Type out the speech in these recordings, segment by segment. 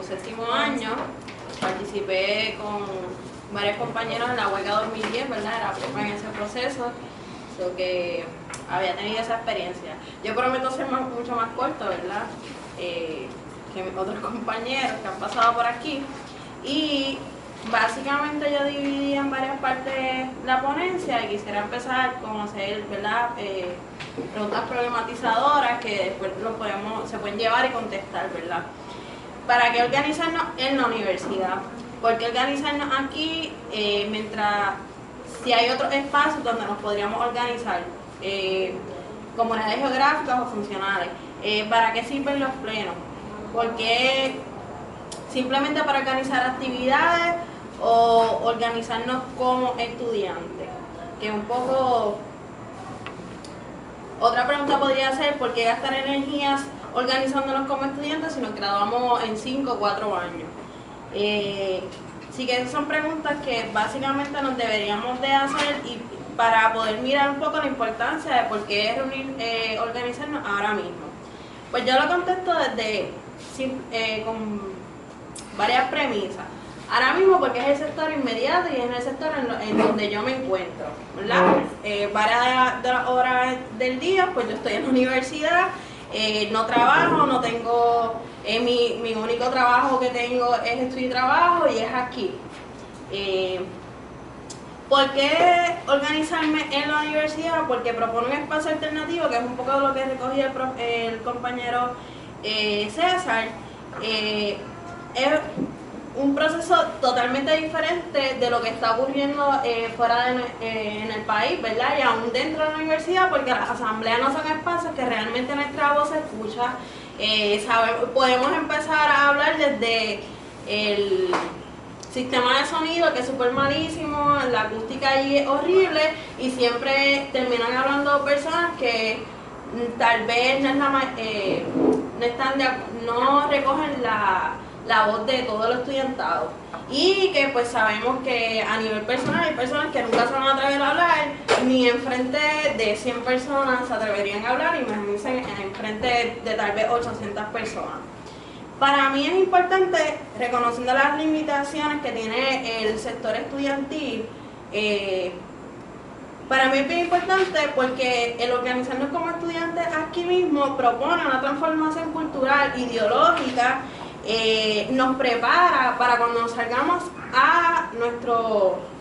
séptimo año. Participé con varios compañeros en la huelga 2010, ¿verdad? Era poco en ese proceso, que había tenido esa experiencia. Yo prometo ser mucho más corto, ¿verdad? Que mis otros compañeros que han pasado por aquí. Y básicamente yo dividí en varias partes la ponencia y quisiera empezar con hacer, ¿verdad? Preguntas problematizadoras que después se pueden llevar y contestar, ¿verdad? ¿Para qué organizarnos en la universidad? ¿Por qué organizarnos aquí mientras si hay otros espacios donde nos podríamos organizar? Comunidades geográficas o funcionales. ¿Para qué sirven los plenos? ¿Por qué simplemente para organizar actividades o organizarnos como estudiantes? Que un poco... Otra pregunta podría ser, ¿por qué gastar energías organizándonos como estudiantes si nos graduamos en 5 o 4 años? Sí que esas son preguntas que básicamente nos deberíamos de hacer y para poder mirar un poco la importancia de por qué organizarnos ahora mismo. Pues yo lo contesto con varias premisas. Ahora mismo porque es el sector inmediato y es el sector en donde yo me encuentro, ¿verdad? Varias de las horas del día, pues yo estoy en la universidad, no trabajo, no tengo, mi único trabajo que tengo es estudio y trabajo y es aquí. ¿Por qué organizarme en la universidad? Porque propone un espacio alternativo, que es un poco de lo que recogí el compañero César. Es un proceso totalmente diferente de lo que está ocurriendo fuera en el país, ¿verdad? Y aún dentro de la universidad, porque las asambleas no son espacios que realmente nuestra voz se escucha. Podemos empezar a hablar desde el sistema de sonido, que es súper malísimo, la acústica ahí es horrible, y siempre terminan hablando personas que tal vez no recogen la voz de todo el estudiantado, y que pues sabemos que a nivel personal hay personas que nunca se van a atrever a hablar, ni enfrente de 100 personas se atreverían a hablar, imagínense enfrente de tal vez 800 personas. Para mí es importante, reconociendo las limitaciones que tiene el sector estudiantil, para mí es bien importante porque el organizarnos como estudiantes aquí mismo propone una transformación cultural, ideológica, nos prepara para cuando salgamos a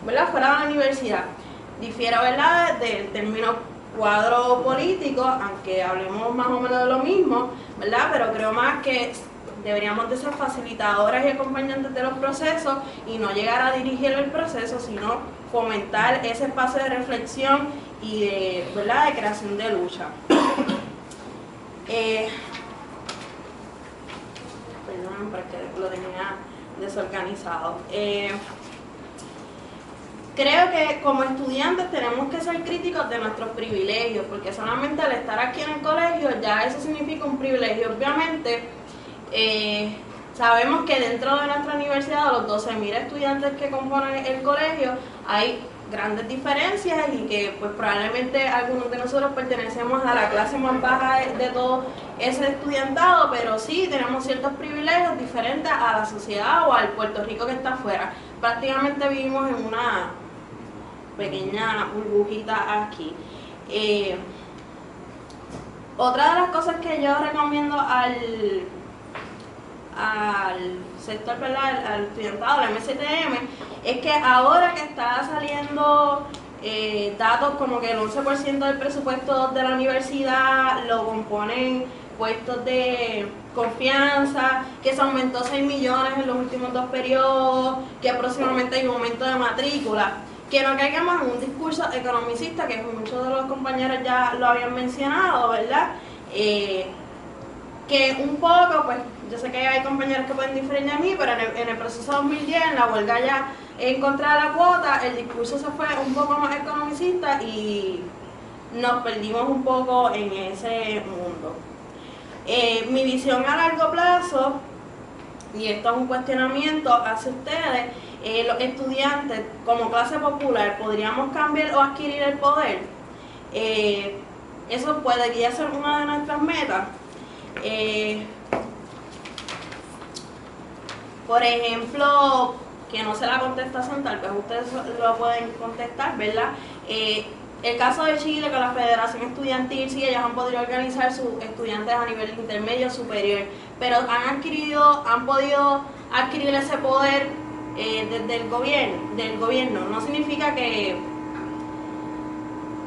¿verdad? Fuera de la universidad. Difiero, ¿verdad?, del término cuadro político, aunque hablemos más o menos de lo mismo, ¿verdad? Pero creo más que deberíamos de ser facilitadoras y acompañantes de los procesos y no llegar a dirigir el proceso, sino fomentar ese espacio de reflexión y ¿verdad?, de creación de lucha. Perdón, porque lo tenía desorganizado. Creo que como estudiantes tenemos que ser críticos de nuestros privilegios, porque solamente al estar aquí en el colegio ya eso significa un privilegio. Obviamente, sabemos que dentro de nuestra universidad, de los 12.000 estudiantes que componen el colegio, hay grandes diferencias y que pues probablemente algunos de nosotros pertenecemos a la clase más baja de todo ese estudiantado, pero sí tenemos ciertos privilegios diferentes a la sociedad o al Puerto Rico que está afuera. Prácticamente vivimos en una pequeña burbujita aquí. Otra de las cosas que yo recomiendo al sector, ¿verdad?, al estudiantado, al MSTM, es que ahora que está saliendo datos como que el 11% del presupuesto de la universidad lo componen puestos de confianza, que se aumentó 6 millones en los últimos 2 periodos, que próximamente hay un aumento de matrícula, que no caigamos en un discurso economicista, que muchos de los compañeros ya lo habían mencionado, ¿verdad? Que un poco, pues, yo sé que hay compañeros que pueden diferir de mí, pero en el proceso 2010, en la huelga ya en contra de la cuota, el discurso se fue un poco más economicista y nos perdimos un poco en ese mundo. Mi visión a largo plazo, y esto es un cuestionamiento hacia ustedes, los estudiantes como clase popular, ¿podríamos cambiar o adquirir el poder? Eso podría ser una de nuestras metas. Por ejemplo, que no sé la contestación, tal vez ustedes lo pueden contestar, ¿verdad? El caso de Chile con la Federación Estudiantil, sí, ellos han podido organizar sus estudiantes a nivel intermedio superior, pero han podido adquirir ese poder desde el gobierno. No significa que,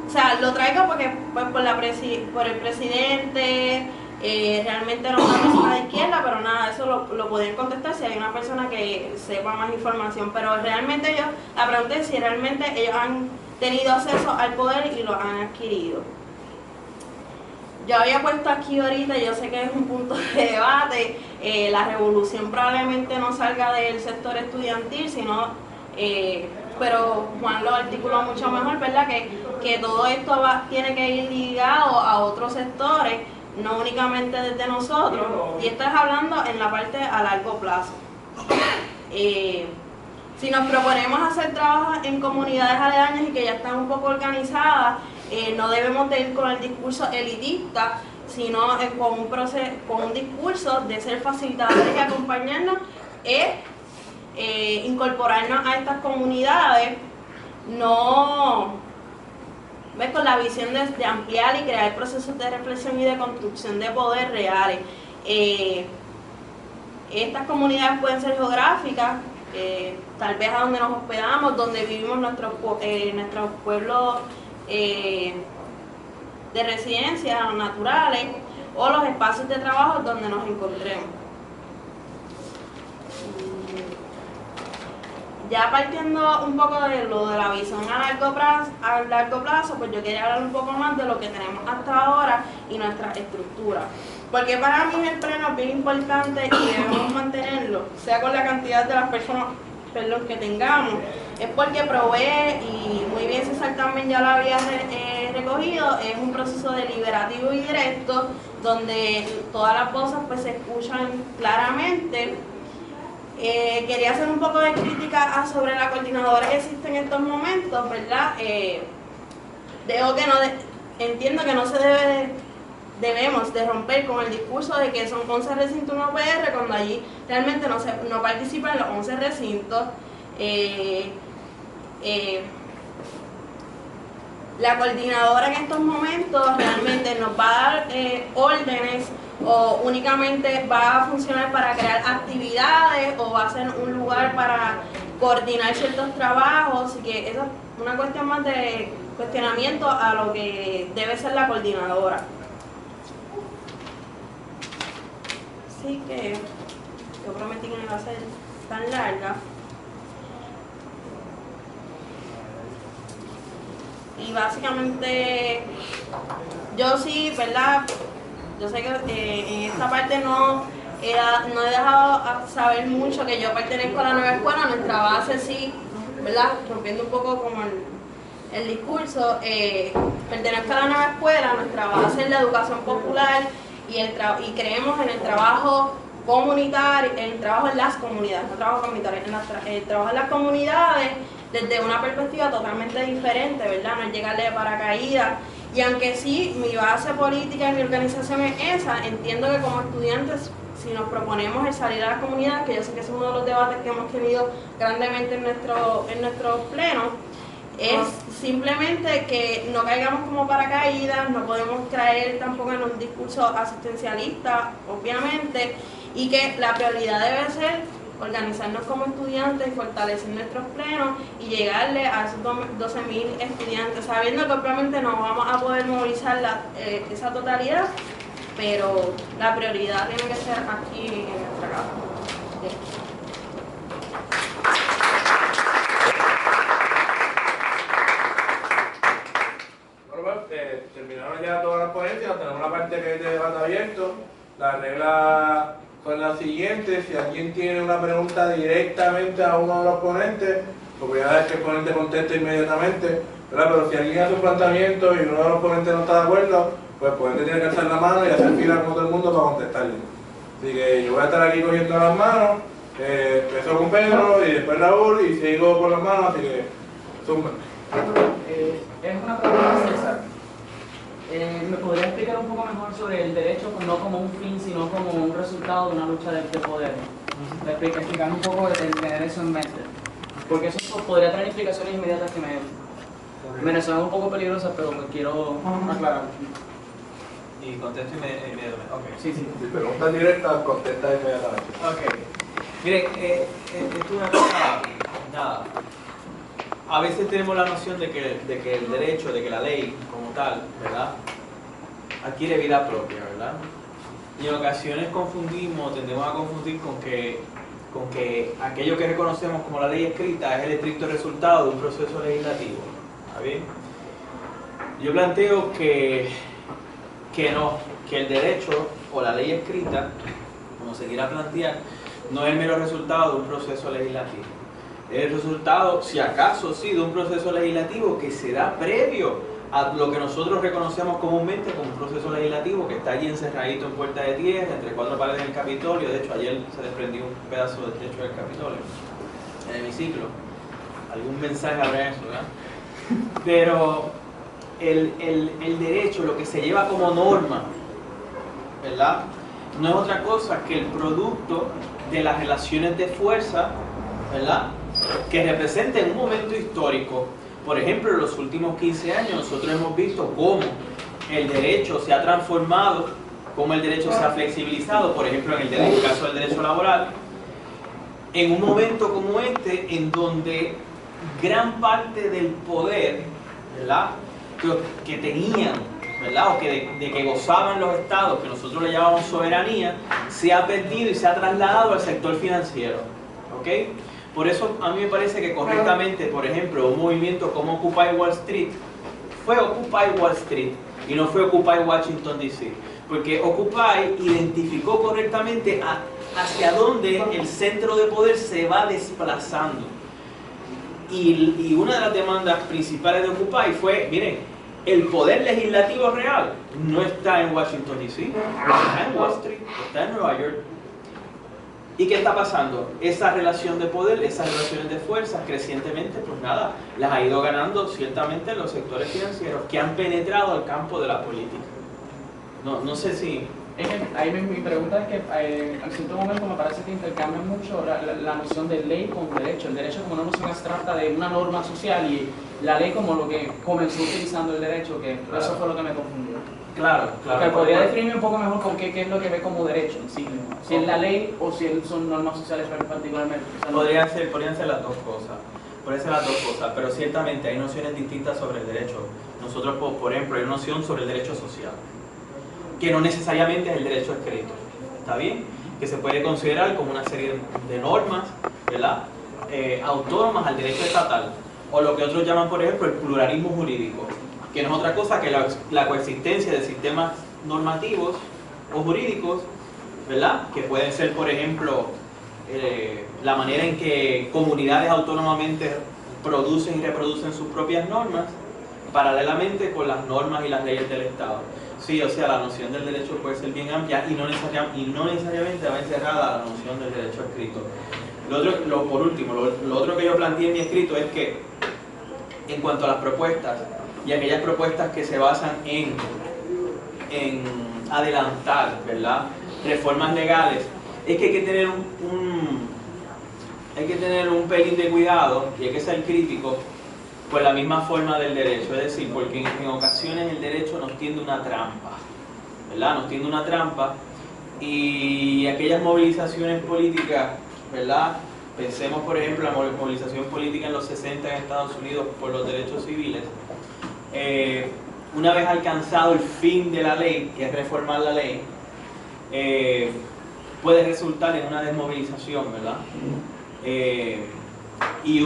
o sea, lo traigo porque pues, por el presidente, realmente no es una persona de izquierda, pero nada, eso lo pueden contestar si hay una persona que sepa más información, pero realmente la pregunta es si realmente ellos han tenido acceso al poder y lo han adquirido. Yo había puesto aquí ahorita, yo sé que es un punto de debate, la revolución probablemente no salga del sector estudiantil, sino, pero Juan lo articuló mucho mejor, ¿verdad? Que todo esto tiene que ir ligado a otros sectores, no únicamente desde nosotros, y esto es hablando en la parte a largo plazo. Si nos proponemos hacer trabajos en comunidades aledañas y que ya están un poco organizadas, no debemos de ir con el discurso elitista, sino con un discurso de ser facilitadores y acompañarnos, incorporarnos a estas comunidades, con la visión de ampliar y crear procesos de reflexión y de construcción de poder reales. Estas comunidades pueden ser geográficas, tal vez a donde nos hospedamos, donde vivimos nuestros pueblos de residencia naturales, o los espacios de trabajo donde nos encontremos. Ya partiendo un poco de lo de la visión a largo plazo, pues yo quería hablar un poco más de lo que tenemos hasta ahora y nuestra estructura. Porque para mí el pleno es bien importante y debemos mantenerlo, sea con la cantidad de las personas que tengamos, es porque provee, y muy bien César también ya lo había recogido, es un proceso deliberativo y directo, donde todas las voces pues se escuchan claramente. Quería hacer un poco de crítica sobre la coordinadora que existe en estos momentos, ¿verdad? Entiendo que no se debemos de romper con el discurso de que son 11 recintos en UPR, cuando allí realmente no participan los 11 recintos. La coordinadora en estos momentos realmente nos va a dar órdenes, o únicamente va a funcionar para crear actividades, o va a ser un lugar para coordinar ciertos trabajos, así que eso es una cuestión más de cuestionamiento a lo que debe ser la coordinadora. Así que yo prometí que no iba a ser tan larga. Y básicamente, yo sí, ¿verdad? Yo sé que en esta parte no he dejado saber mucho que yo pertenezco a la nueva escuela. Nuestra base sí, ¿verdad? Rompiendo un poco como el discurso, pertenezco a la nueva escuela. Nuestra base es la educación popular y creemos en el trabajo comunitario, el trabajo en las comunidades, no trabajo comunitario, el trabajo en las comunidades desde una perspectiva totalmente diferente, ¿verdad? No es llegarle de paracaídas. Y aunque sí, mi base política y mi organización es esa, entiendo que como estudiantes, si nos proponemos el salir a las comunidades, que yo sé que es uno de los debates que hemos tenido grandemente en nuestro pleno, es simplemente que no caigamos como paracaídas, no podemos caer tampoco en un discurso asistencialista, obviamente, y que la prioridad debe ser organizarnos como estudiantes, fortalecer nuestros plenos y llegarle a esos 12.000 estudiantes, sabiendo que obviamente no vamos a poder movilizar esa totalidad, pero la prioridad tiene que ser aquí en nuestra casa. Bueno, pues, terminaron ya todas las ponencias, tenemos la parte que es de debate abierto. Las reglas son las siguientes: si alguien tiene una pregunta directamente a uno de los ponentes, pues voy a dar que el ponente conteste inmediatamente, ¿verdad? Pero si alguien hace un planteamiento y uno de los ponentes no está de acuerdo, pues el ponente tiene que alzar la mano y hacer fila con todo el mundo para contestarle. Así que yo voy a estar aquí cogiendo las manos, empiezo con Pedro y después Raúl y sigo por las manos, así que zumba. Es una pregunta, César. ¿Me podría explicar un poco mejor sobre el derecho, no como un fin, sino como un resultado de una lucha de poder? Explicar un poco el tener eso en mente. Porque eso podría traer implicaciones inmediatas que me resuenan un poco peligrosas, pero me quiero aclarar. Y contesto inmediatamente. Okay. Sí. Si preguntas directas, contesta inmediatamente. Ok. Miren, esto es una cosa, nada. A veces tenemos la noción de que el derecho, de que la ley como tal, ¿verdad?, adquiere vida propia, ¿verdad? Y en ocasiones tendemos a confundir con que aquello que reconocemos como la ley escrita es el estricto resultado de un proceso legislativo. ¿Está bien? Yo planteo que no, que el derecho o la ley escrita, como se quiera plantear, no es el mero resultado de un proceso legislativo. Es el resultado, si acaso sí, de un proceso legislativo que se da previo a lo que nosotros reconocemos comúnmente como un proceso legislativo que está allí encerradito en puerta de tierra, entre cuatro paredes del Capitolio. De hecho, ayer se desprendió un pedazo del techo del Capitolio, en el hemiciclo. Algún mensaje habrá eso, ¿verdad? Pero el derecho, lo que se lleva como norma, ¿verdad?, no es otra cosa que el producto de las relaciones de fuerza, ¿verdad?, que representen un momento histórico. Por ejemplo, en los últimos 15 años nosotros hemos visto cómo el derecho se ha transformado, cómo el derecho se ha flexibilizado, por ejemplo, en el caso del derecho laboral, en un momento como este, en donde gran parte del poder, ¿verdad?, que tenían, ¿verdad?, o de que gozaban los estados, que nosotros le llamamos soberanía, se ha perdido y se ha trasladado al sector financiero. ¿Ok? Por eso a mí me parece que correctamente, por ejemplo, un movimiento como Occupy Wall Street fue Occupy Wall Street y no fue Occupy Washington DC, porque Occupy identificó correctamente hacia dónde el centro de poder se va desplazando. Y una de las demandas principales de Occupy fue, miren, el poder legislativo real no está en Washington DC, está en Wall Street, está en Nueva York. ¿Y qué está pasando? Esa relación de poder, esas relaciones de fuerzas, crecientemente, pues nada, las ha ido ganando ciertamente los sectores financieros que han penetrado al campo de la política. No sé si... Ahí mi pregunta es que en cierto momento me parece que intercambian mucho la noción de ley con derecho. El derecho como una noción abstracta de una norma social y la ley como lo que comenzó utilizando el derecho, que claro, eso fue lo que me confundió. Claro. ¿Podría definirme un poco mejor con qué es lo que ve como derecho en sí? Si es la ley o si son normas sociales particularmente. Podrían ser las dos cosas. Pero ciertamente hay nociones distintas sobre el derecho. Nosotros, por ejemplo, hay una noción sobre el derecho social, que no necesariamente es el derecho escrito, ¿está bien? Que se puede considerar como una serie de normas, ¿verdad?, autónomas al derecho estatal, o lo que otros llaman, por ejemplo, el pluralismo jurídico, que no es otra cosa que la coexistencia de sistemas normativos o jurídicos, ¿verdad?, que pueden ser, por ejemplo, la manera en que comunidades autónomamente producen y reproducen sus propias normas, paralelamente con las normas y las leyes del Estado. Sí, o sea, la noción del derecho puede ser bien amplia y no necesariamente va encerrada a la noción del derecho escrito. Por último, lo otro que yo planteé en mi escrito es que, en cuanto a las propuestas, y aquellas propuestas que se basan en adelantar, ¿verdad?, reformas legales, es que hay que tener un pelín de cuidado y hay que ser crítico. Pues la misma forma del derecho, es decir, porque en ocasiones el derecho nos tiende una trampa, ¿verdad? Nos tiende una trampa y aquellas movilizaciones políticas, ¿verdad? Pensemos, por ejemplo, la movilización política en los 60 en Estados Unidos por los derechos civiles. Una vez alcanzado el fin de la ley, que es reformar la ley, puede resultar en una desmovilización, ¿verdad? Y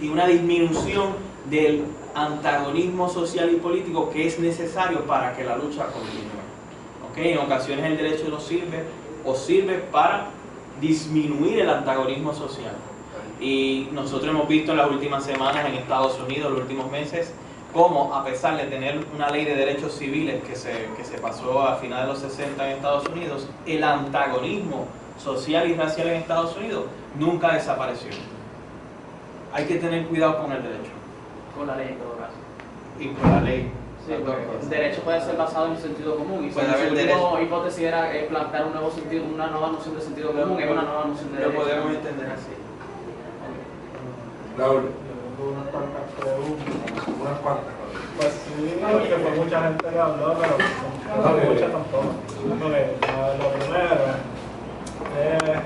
una disminución del antagonismo social y político que es necesario para que la lucha continúe. ¿Okay? En ocasiones el derecho nos sirve para disminuir el antagonismo social. Y nosotros hemos visto en las últimas semanas en Estados Unidos, los últimos meses, cómo a pesar de tener una ley de derechos civiles que se pasó a finales de los 60 en Estados Unidos, el antagonismo social y racial en Estados Unidos nunca desapareció. Hay que tener cuidado con el derecho. Con la ley en todo caso. Y con la ley, Sí, porque el derecho puede ser basado en el sentido común. Y Puede si haber su derecho. última hipótesis era plantear un nuevo sentido, una nueva noción de sentido común, es una nueva noción de Lo derecho. podemos entender así. Raúl, Tengo unas cuantas preguntas. unas cuantas. Pues sí, porque fue mucha gente que habló, pero no mucha tampoco. Ok, lo primero es...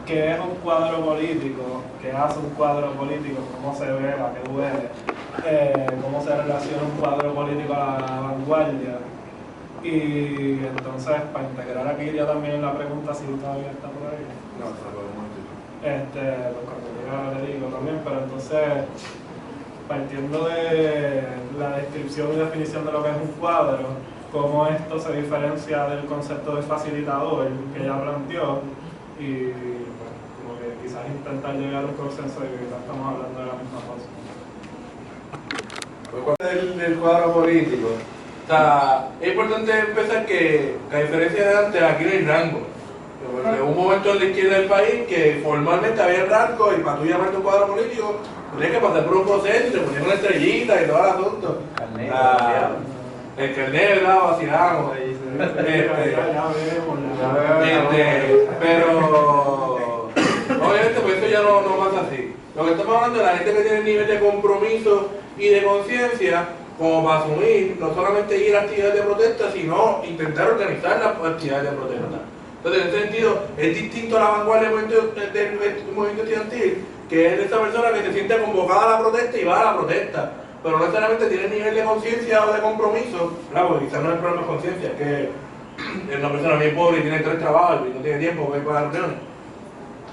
¿qué es un cuadro político? ¿Qué hace un cuadro político? ¿Cómo se ve? ¿A qué huele? ¿Cómo se relaciona un cuadro político a la vanguardia? Y entonces, para integrar aquí ya también la pregunta, si todavía está por ahí. No, se lo podemos decir. Pues cuando diga le digo también, pero entonces, partiendo de la descripción y definición de lo que es un cuadro, cómo esto se diferencia del concepto de facilitador que ella planteó, y pues, como que quizás intentar llegar a un consenso de que quizás estamos hablando de la misma cosa. Del cuadro político. O sea, es importante empezar que a diferencia de antes, aquí no hay rango. Porque hubo un momento en la izquierda del país que formalmente había rango y para tú llamarte un cuadro político tenías que pasar por un proceso y te ponían una estrellita y todo el asunto. El carnet, ¿verdad? Vacilamos. Pero obviamente pues eso ya no pasa así. Lo que estamos hablando es la gente que tiene el nivel de compromiso y de conciencia como para asumir, no solamente ir a actividades de protesta, sino intentar organizar las actividades de protesta. Entonces, en ese sentido, es distinto a la vanguardia del movimiento estudiantil, que es esa persona que se siente convocada a la protesta y va a la protesta, pero no necesariamente tiene el nivel de conciencia o de compromiso, claro, porque quizás no es el problema de conciencia, es que es una persona bien pobre y tiene 3 trabajos y no tiene tiempo para ir para las reuniones.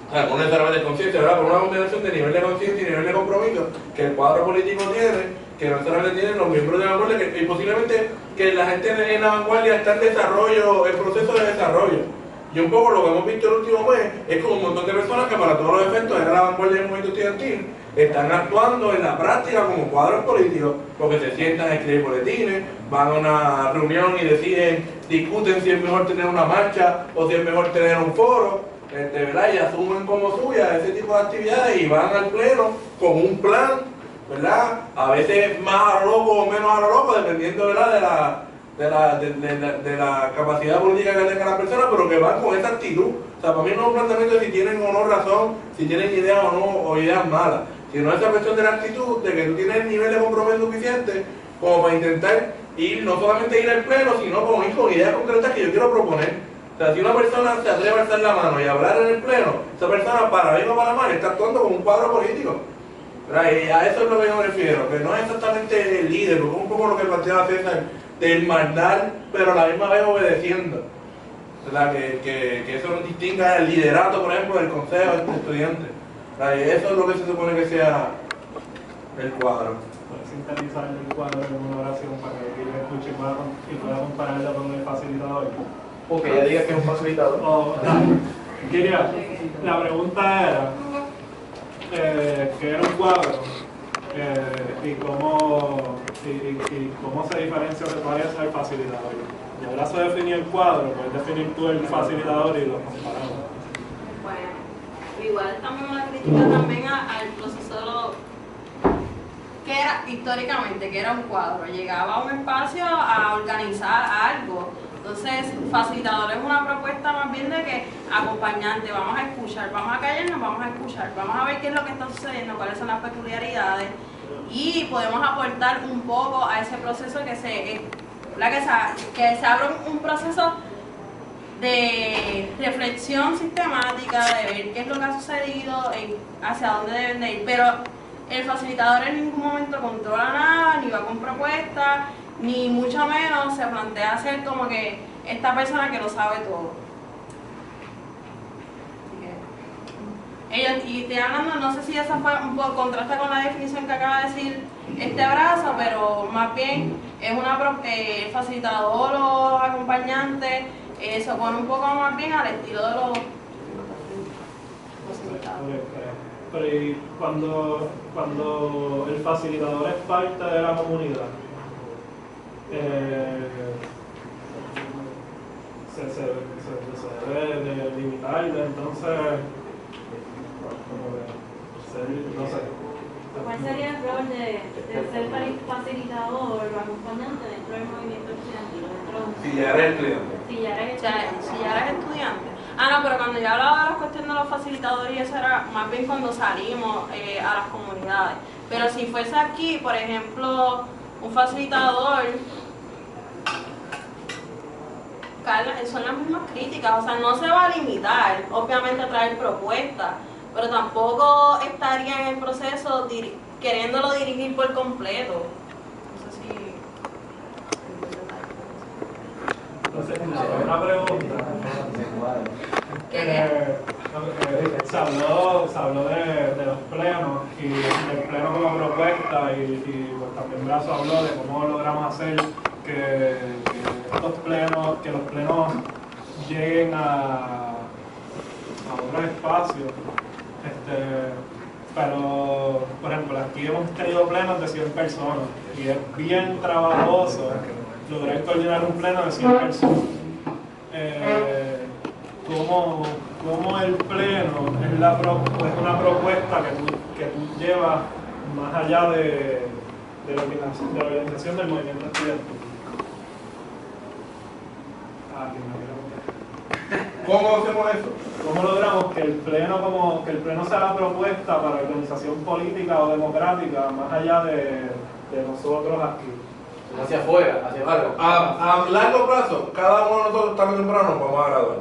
O sea, no necesariamente de conciencia, ¿verdad? Pero una combinación de nivel de conciencia y nivel de compromiso que el cuadro político tiene, que no solamente tienen los miembros de la vanguardia, y posiblemente que la gente en la vanguardia está en desarrollo, en proceso de desarrollo. Y un poco lo que hemos visto el último mes es como un montón de personas que para todos los efectos de la vanguardia del movimiento estudiantil están actuando en la práctica como cuadros políticos, porque se sientan a escribir boletines, van a una reunión y discuten si es mejor tener una marcha o si es mejor tener un foro, ¿verdad? Y asumen como suya ese tipo de actividades y van al pleno con un plan, ¿verdad? A veces más a lo loco o menos a lo loco, dependiendo, ¿verdad? de la capacidad política que tenga la persona, pero que van con esa actitud. O sea, para mí no es un planteamiento de si tienen o no razón, si tienen ideas o no, o ideas malas, sino esa cuestión de la actitud, de que tú tienes el nivel de compromiso suficiente como para intentar ir, no solamente ir al pleno, sino como ir con ideas concretas que yo quiero proponer. O sea, si una persona se atreve a alzar la mano y hablar en el pleno, esa persona, para bien o para mal, está actuando como un cuadro político. ¿Verdad? Y a eso es lo que yo me refiero, que no es exactamente el líder, porque es un poco lo que planteaba César, del mandar, pero a la misma vez obedeciendo. ¿Verdad? Que eso nos distinga el liderato, por ejemplo, del consejo de estudiantes. ¿Verdad? Y eso es lo que se supone que sea el cuadro. Puedes sintetizar el cuadro en una oración para que aquí lo escuche y pueda compararlo con el facilitador. O que ella diga que es un facilitador. Kiria, la pregunta era ¿qué era un cuadro? Y cómo se diferencia o se parece al facilitador. Y ahora se definió el cuadro, puedes definir tú el facilitador y lo comparamos. Bueno, igual estamos una crítica también al proceso que era históricamente, que era un cuadro. Llegaba a un espacio a organizar algo. Entonces, facilitador es una propuesta más bien de que acompañante, vamos a escuchar, vamos a callarnos, vamos a escuchar, vamos a ver qué es lo que está sucediendo, cuáles son las peculiaridades y podemos aportar un poco a ese proceso que se abra un proceso de reflexión sistemática, de ver qué es lo que ha sucedido, hacia dónde deben de ir, pero el facilitador en ningún momento controla nada, ni va con propuestas, ni mucho menos se plantea ser como que esta persona que lo sabe todo. Y estoy hablando, no sé si esa fue un poco contrasta con la definición que acaba de decir este abrazo, pero más bien es el facilitador o acompañante, se opone un poco más bien al estilo de los facilitadores. Pero y cuando el facilitador es parte de la comunidad, se debe de limitar, entonces, no sé. ¿Cuál sería el rol de ser facilitador o acompañante dentro del movimiento estudiantil? Si ya eres estudiante. Si ya eres O sea, si ya eres estudiante. Ah, no, pero cuando yo hablaba de la cuestión de los facilitadores, y eso era más bien cuando salimos a las comunidades. Pero si fuese aquí, por ejemplo, un facilitador, Carla, son las mismas críticas, o sea, no se va a limitar, obviamente, a traer propuestas, pero tampoco estaría en el proceso queriéndolo dirigir por completo. No sé si... Entonces, una pregunta. Se habló de los plenos y del pleno como propuesta y pues también Brazo habló de cómo logramos hacer que los plenos lleguen a otros espacios. Pero, por ejemplo, aquí hemos tenido plenos de 100 personas y es bien trabajoso lograr coordinar un pleno de 100 personas. ¿Cómo el pleno es una propuesta que tú llevas más allá de la organización del movimiento estudiantil? ¿Cómo hacemos eso? ¿Cómo logramos que el pleno sea la propuesta para organización política o democrática más allá de nosotros aquí? Hacia afuera, hacia abajo. A largo plazo, cada uno de nosotros tarde o temprano nos vamos a graduar.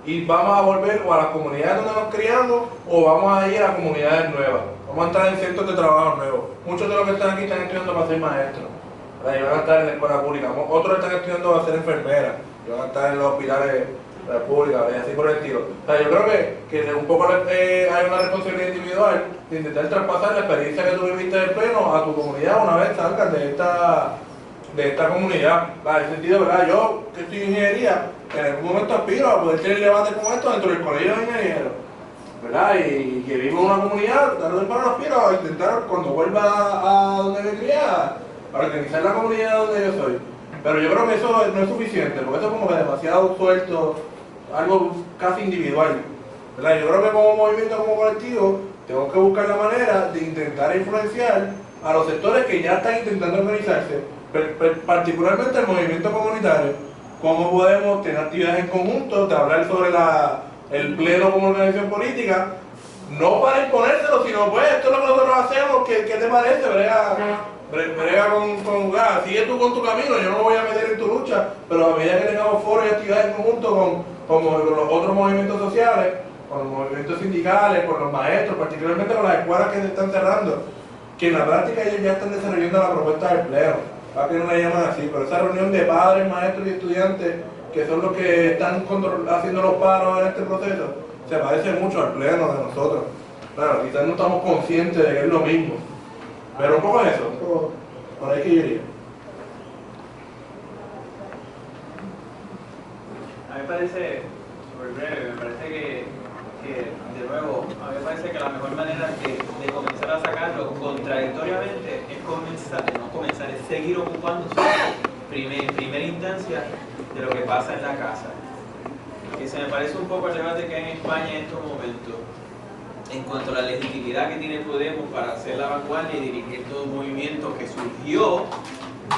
Y vamos a volver o a las comunidades donde nos criamos o vamos a ir a comunidades nuevas. Vamos a entrar en centros de trabajo nuevos. Muchos de los que están aquí están estudiando para ser maestros. Y van a estar en la escuela pública. Otros están estudiando para ser enfermeras. Y van a estar en los hospitales públicos y así por el estilo. O sea, yo creo que un poco hay una responsabilidad individual de intentar traspasar la experiencia que tú viviste del pleno a tu comunidad una vez salgas de esta comunidad. En el sentido, ¿verdad? Yo que estoy en ingeniería, en algún momento aspiro a poder tener debate como esto dentro del colegio de ingenieros, ¿verdad? Y que vivo en una comunidad, tarde o temprano aspiro a intentar, cuando vuelva a donde me crié, a organizar la comunidad donde yo soy. Pero yo creo que eso no es suficiente, porque eso es como que demasiado suelto, algo casi individual, ¿verdad? Yo creo que como movimiento, como colectivo, tenemos que buscar la manera de intentar influenciar a los sectores que ya están intentando organizarse, particularmente el movimiento comunitario. Cómo podemos tener actividades en conjunto, de hablar sobre el pleno como organización política, no para imponérselo, sino pues esto es lo que nosotros hacemos, ¿qué te parece? Brega sigue tú con tu camino, yo no me voy a meter en tu lucha, pero a medida que tengamos foros y actividades en conjunto con los otros movimientos sociales, con los movimientos sindicales, con los maestros, particularmente con las escuelas que se están cerrando, que en la práctica ellos ya están desarrollando la propuesta del pleno. Para que no la llaman así, pero esa reunión de padres, maestros y estudiantes, que son los que están haciendo los paros en este proceso, se parece mucho al pleno de nosotros. Claro, quizás no estamos conscientes de que es lo mismo, pero un poco eso, un poco por ahí que yo iría. A mí me parece, súper breve, me parece que de nuevo, a mí me parece que la mejor manera de comenzar a sacarlo contradictoriamente es seguir ocupándose en primera instancia de lo que pasa en la casa. Que se me parece un poco el debate que hay en España en estos momentos en cuanto a la legitimidad que tiene Podemos para hacer la vanguardia y dirigir todo un movimiento que surgió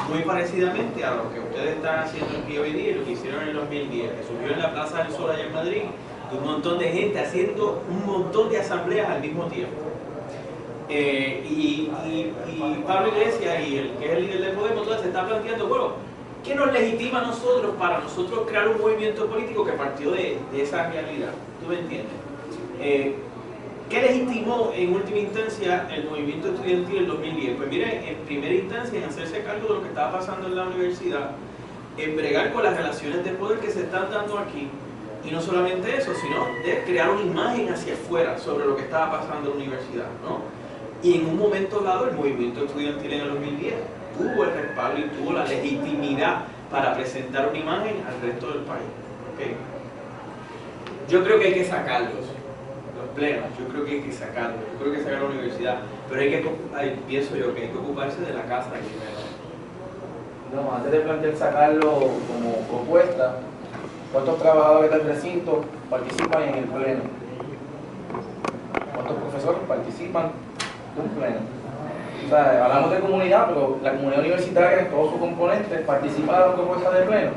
muy parecidamente a lo que ustedes están haciendo aquí hoy día y lo que hicieron en el 2010, que surgió en la Plaza del Sol allá en Madrid, de un montón de gente haciendo un montón de asambleas al mismo tiempo. Y Pablo Iglesias, y el que es el líder del Podemos, entonces se está planteando, bueno, ¿qué nos legitima a nosotros para nosotros crear un movimiento político que partió de esa realidad? ¿Tú me entiendes? ¿Qué legitimó en última instancia el movimiento estudiantil en 2010? Pues miren, en primera instancia, en hacerse cargo de lo que estaba pasando en la universidad, en bregar con las relaciones de poder que se están dando aquí, y no solamente eso, sino de crear una imagen hacia afuera sobre lo que estaba pasando en la universidad, ¿no? Y en un momento dado, el movimiento estudiantil en el 2010 tuvo el respaldo y tuvo la legitimidad para presentar una imagen al resto del país, ¿okay? Yo creo que hay que sacarlos, los plenos, yo creo que hay que sacarlos, yo creo que hay que sacar la universidad, pero pienso yo que hay que ocuparse de la casa primero. No, antes de plantear sacarlo como propuesta, ¿cuántos trabajadores del recinto participan en el pleno? ¿Cuántos profesores participan un pleno. O sea, hablamos de comunidad, pero la comunidad universitaria en todos sus componentes participa de la propuesta de pleno.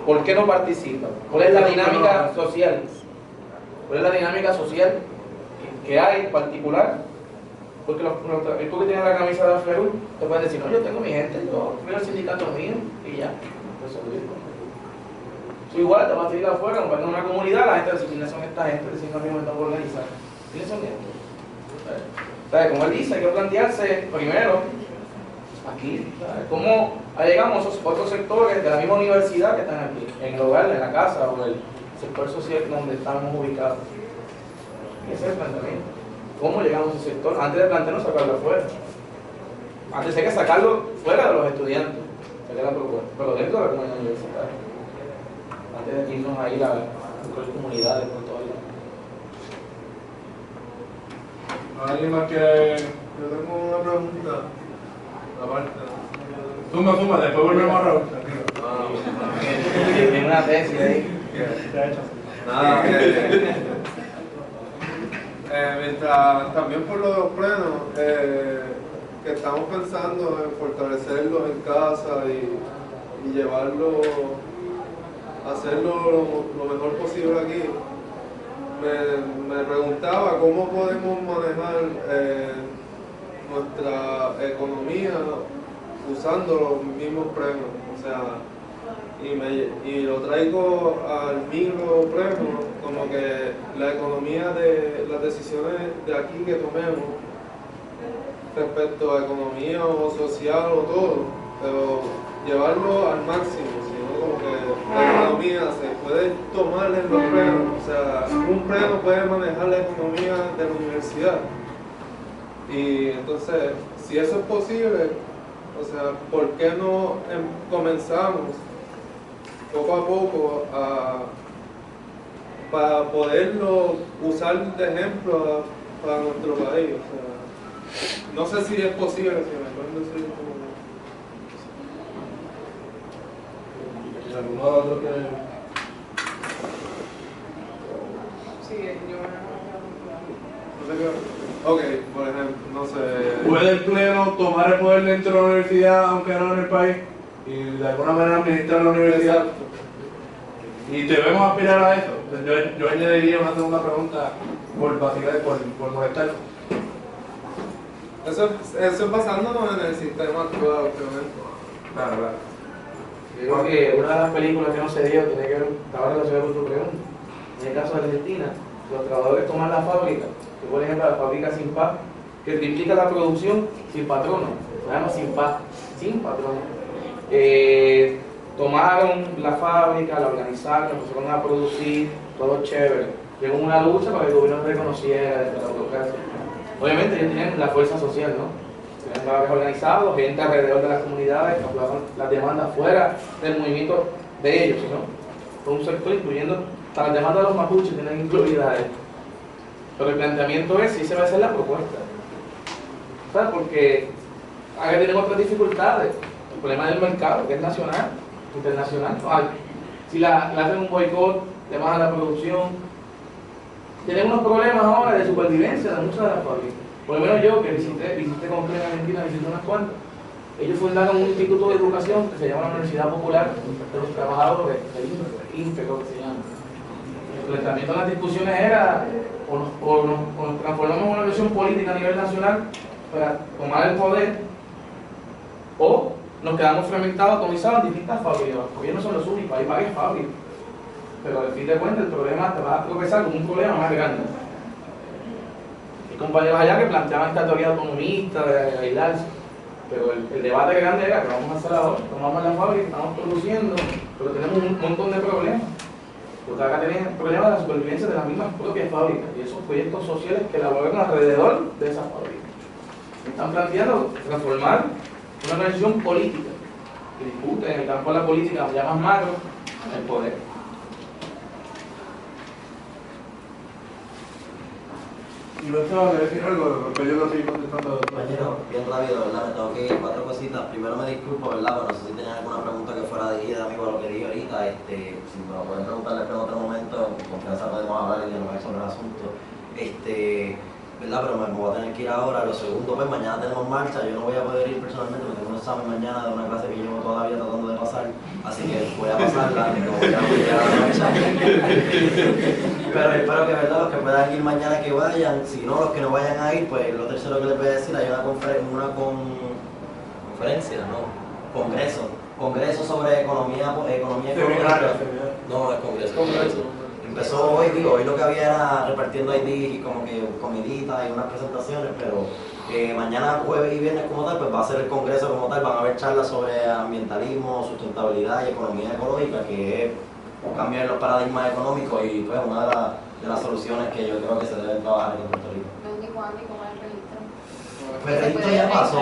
¿Por qué no participa? ¿Cuál es la dinámica social? ¿Cuál es la dinámica social que hay en particular? Porque tú que tienes la camisa de Ferú, te puedes decir, no, yo tengo mi gente, yo fui al sindicato mío y ya. Tú igual te vas a ir afuera, compartir una comunidad, la gente dice, ¿quiénes son esta gente? Dicen que me están organizando. ¿Quiénes son estos? ¿Sabes? Como él dice, hay que plantearse primero aquí, ¿sabes? ¿Cómo llegamos a esos otros sectores de la misma universidad que están aquí? En el hogar, en la casa o el sector social donde estamos ubicados. Ese es el planteamiento. ¿Cómo llegamos a ese sector? Antes de plantearnos sacarlo afuera. Antes hay que sacarlo fuera de los estudiantes, sería la propuesta, pero dentro de la comunidad universitaria. Antes de irnos ahí a las comunidades por todo el ¿Alguien más quiere? Yo tengo una pregunta. Aparte. Suma, después volvemos a preguntar. Tiene una tesis ahí. Nada, mientras también por los plenos, que estamos pensando en fortalecerlos en casa y llevarlo, hacerlo lo mejor posible aquí. Me preguntaba cómo podemos manejar nuestra economía usando los mismos premios, o sea, y lo traigo al micro premio, como que la economía de las decisiones de aquí que tomemos respecto a economía o social o todo, pero llevarlo al máximo, sino como que la economía se puede tomar en los premios, o sea, un premio puede manejar la economía de la universidad. Y entonces, si eso es posible, o sea, ¿por qué no comenzamos poco a poco para poderlo usar de ejemplo para nuestro país? O sea, no sé si es posible, si me pueden decir cómo. ¿Alguno de los otros que...? Sí, yo No sé qué. Ok, por ejemplo, no sé. ¿Puede el pleno tomar el poder dentro de la universidad, aunque no en el país? Y de alguna manera administrar la universidad. Exacto. Y debemos aspirar a eso. Yo añadiría una segunda pregunta por vacilar, por molestar. Eso es basándonos en el sistema actual, obviamente. Claro. Yo creo que una de las películas que no se dio tiene que ver, estaba relacionada con tu pregunta. En el caso de Argentina, los trabajadores toman la fábrica, que por ejemplo la fábrica sin paz, que triplica la producción sin patrono, se llama sin paz, sin patrono. Tomaron la fábrica, la organizaron, empezaron a producir, todo chévere. Llegó una lucha para que el gobierno reconociera desde la burocracia. Obviamente ellos tienen la fuerza social, ¿no? Tienen trabajos organizados, gente alrededor de las comunidades que aplazaron las demandas fuera del movimiento de ellos, ¿no? Todo un sector incluyendo hasta las demandas de los mapuches tienen incluidas ahí. Pero el planteamiento es si se va a hacer la propuesta. ¿Sabes? Porque acá tenemos otras dificultades. El problema del mercado, que es nacional, internacional. Si le hacen un boicot, le bajan la producción. Tenemos unos problemas ahora de supervivencia de muchas de las fábricas. Por lo menos yo, que visité con Plena Argentina, visité unas cuantas. Ellos fundaron un instituto de educación que se llama la Universidad Popular de los Trabajadores, el INPE, creo que se llama. El planteamiento de las discusiones era o nos transformamos en una versión política a nivel nacional para tomar el poder, o nos quedamos fragmentados, atomizados en distintas fábricas. Porque ellos no son los únicos, hay varias fábricas. Pero al fin de cuentas el problema te va a tropezar con un problema más grande. Hay compañeros allá que planteaban esta teoría autonomista, de aislarse. Pero el debate grande era que vamos a hacer ahora, tomamos la fábrica, estamos produciendo, pero tenemos un montón de problemas. Porque acá tenemos problemas de la supervivencia de las mismas propias fábricas y esos proyectos sociales que elaboran alrededor de esas fábricas. Están planteando transformar una organización política que discute en el campo de la política ya más macro el poder. Y no te vas a decir algo, porque yo lo estoy contestando. Compañero, bien rápido, ¿verdad? Me tengo que ir 4 cositas. Primero me disculpo, ¿verdad? Pero no sé si tenían alguna pregunta que fuera dirigida a mí por lo que dije ahorita. Si me lo pueden preguntar en otro momento, con confianza podemos hablar y dialogar sobre el asunto. ¿verdad? Pero me voy a tener que ir ahora. Lo segundo, pues mañana tenemos marcha, yo no voy a poder ir personalmente, porque tengo un examen mañana de una clase que llevo todavía tratando de pasar, así que voy a pasarla, no voy a ir a la marcha. Pero espero que, ¿verdad? Los que puedan ir mañana que vayan, si no, los que no vayan a ir, pues lo tercero que les voy a decir, hay una conferencia, ¿no? Congreso sobre economía económica. No, es congreso. Empezó hoy lo que había era repartiendo ID y como que comiditas y unas presentaciones, pero mañana, jueves y viernes como tal, pues va a ser el congreso como tal, van a haber charlas sobre ambientalismo, sustentabilidad y economía ecológica, que es cambiar los paradigmas económicos y pues una de las soluciones que yo creo que se deben trabajar aquí en Puerto Rico. ¿Dónde y cuándo y cómo es el registro? Pues el registro ya pasó.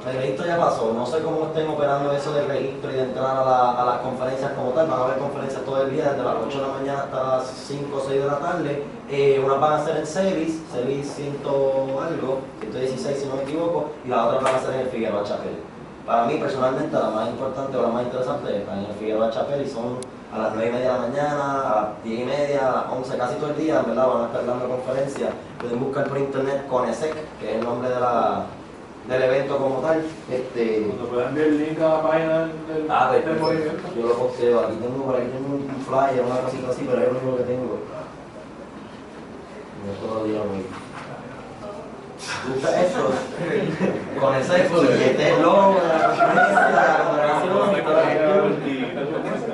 El registro ya pasó, no sé cómo estén operando eso del registro y de entrar a las conferencias como tal. Van a haber conferencias todo el día, desde las 8 de la mañana hasta las 5 o 6 de la tarde. Unas van a ser en Celis 100 algo, 116 si no me equivoco, y las otras van a ser en el Figueroa Chapel. Para mí personalmente la más importante o la más interesante está en el Figueroa Chapel y son a las 9:30 de la mañana, a las 10:30, a las 11, casi todo el día, ¿verdad? Van a estar dando conferencias. Pueden buscar por internet CONESEC, que es el nombre del evento como tal. Cuando puedan ver el link a la página del movimiento. Yo lo posteo, aquí tengo un flyer, una cosita así, pero es lo único que tengo. No todos los días voy. ¿Gusta esto? Con ese billete, el logo, la congregación y todo esto.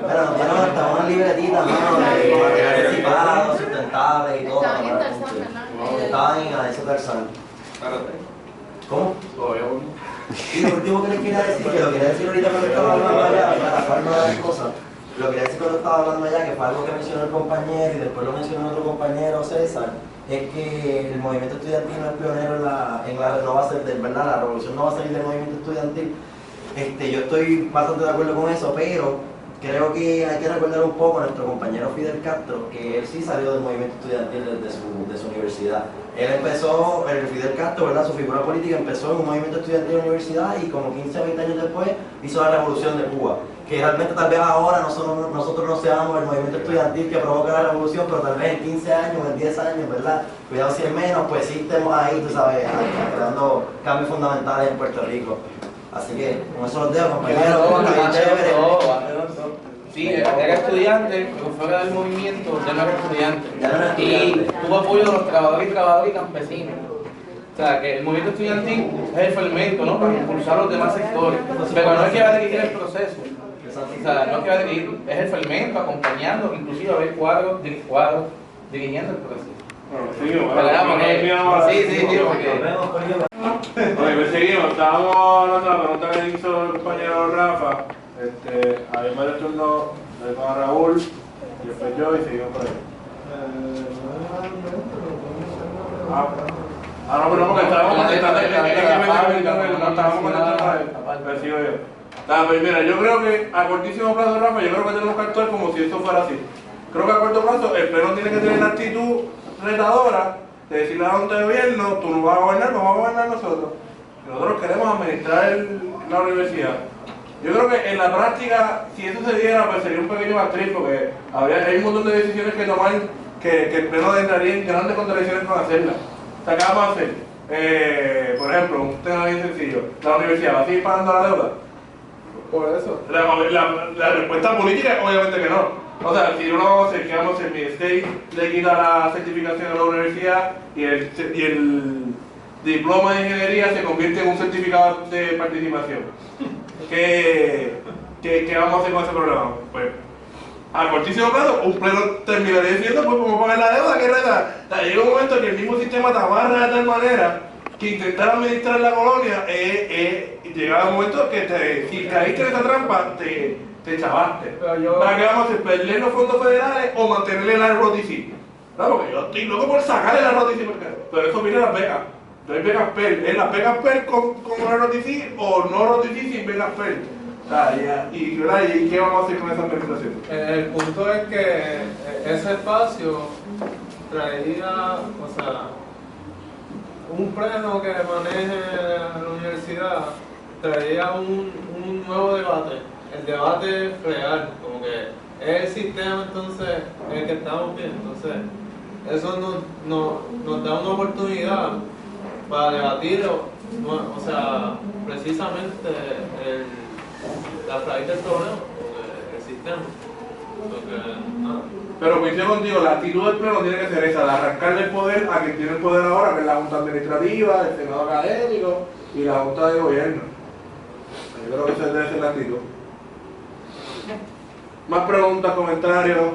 Bueno, nos dieron hasta una libretita, mano, de material reciclado, sustentable y todo. Estaban en Adesio Tarzán. ¿Cómo? Y lo último que les quería decir, que lo quería decir ahorita cuando estaba hablando allá, para calma de las cosas, lo quería decir cuando estaba hablando allá, que fue algo que mencionó el compañero y después lo mencionó otro compañero, César, es que el movimiento estudiantil no es pionero en la no va a ser, ¿verdad? La revolución no va a salir del movimiento estudiantil. Yo estoy bastante de acuerdo con eso, pero creo que hay que recordar un poco a nuestro compañero Fidel Castro, que él sí salió del movimiento estudiantil desde su universidad. Él empezó, el Fidel Castro, ¿verdad? Su figura política empezó en un movimiento estudiantil de la universidad y como 15 o 20 años después hizo la revolución de Cuba. Que realmente tal vez ahora nosotros no seamos el movimiento estudiantil que provoca la revolución, pero tal vez en 15 años, en 10 años, ¿verdad? Cuidado si es menos, pues sí estemos ahí, tú sabes, creando cambios fundamentales en Puerto Rico. Así que con eso los dejo, compañeros. Sí, era estudiante, fue del movimiento, ya no era estudiante. Y tuvo apoyo de los trabajadores y campesinos. O sea, que el movimiento estudiantil es el fermento, ¿no? Para impulsar los demás sectores. Pero no es que va a dirigir el proceso. O sea, no es que va a dirigir, es el fermento, acompañando, inclusive a ver cuadros dirigiendo el proceso. Bueno, seguimos. Sí, porque... Oye, pues seguimos. Estábamos hablando de la pregunta que hizo el compañero Rafa. Había varios turnos con Raúl, y después yo, y seguimos por ahí. No, pero porque estábamos contestando, no estábamos contestando a él. Pero sigo yo. Pues mira, yo creo que a cortísimo plazo, Rafa, yo creo que tenemos que actuar como si esto fuera así. Creo que a corto plazo el pleno tiene que tener la actitud retadora de decirle a la Junta de Gobierno, tú no vas a gobernar, vamos a gobernar nosotros. Nosotros queremos administrar la universidad. Yo creo que en la práctica, si eso se diera, pues sería un pequeño matriz, porque hay un montón de decisiones que tomar que el pleno entraría en grandes contradicciones con hacerlas. O sea, ¿qué vamos a hacer? Por ejemplo, un tema bien sencillo. ¿La universidad va a seguir pagando la deuda? Por eso. La respuesta política es obviamente que no. O sea, si uno vamos a hacer, ¿qué vamos a hacer? Mi state le quita la certificación a la universidad y el diploma de ingeniería se convierte en un certificado de participación. ¿Qué vamos a hacer con ese problema? Pues, a cortísimo plazo, un pleno terminaría diciendo, pues, ¿cómo pagar la deuda? ¿Qué reta? O sea, llega un momento que el mismo sistema te amarra de tal manera que intentar administrar la colonia llegaba un momento que si caíste en esa trampa, te chavaste. ¿Para qué vamos a hacer? ¿Perder los fondos federales o mantenerle la ROTC? Claro, porque yo estoy loco por sacarle la ROTC, pero eso viene las becas. No hay becas PEL. ¿Es las becas PEL con la ROTC o no ROTC sin becas PEL? ¿Y qué vamos a hacer con esa presentación? El punto es que ese espacio traería, un pleno que maneje la universidad traería un nuevo debate, el debate real, como que es el sistema entonces en el que estamos bien, entonces eso nos da una oportunidad para debatir, o sea, precisamente la raíz del problema, el sistema. Pero coincido contigo, la actitud del pleno tiene que ser esa, de arrancar del poder a quien tiene el poder ahora, que es la Junta Administrativa, el Senado Académico y la Junta de Gobierno. Yo creo que esa debe ser la actitud. Más preguntas, comentarios.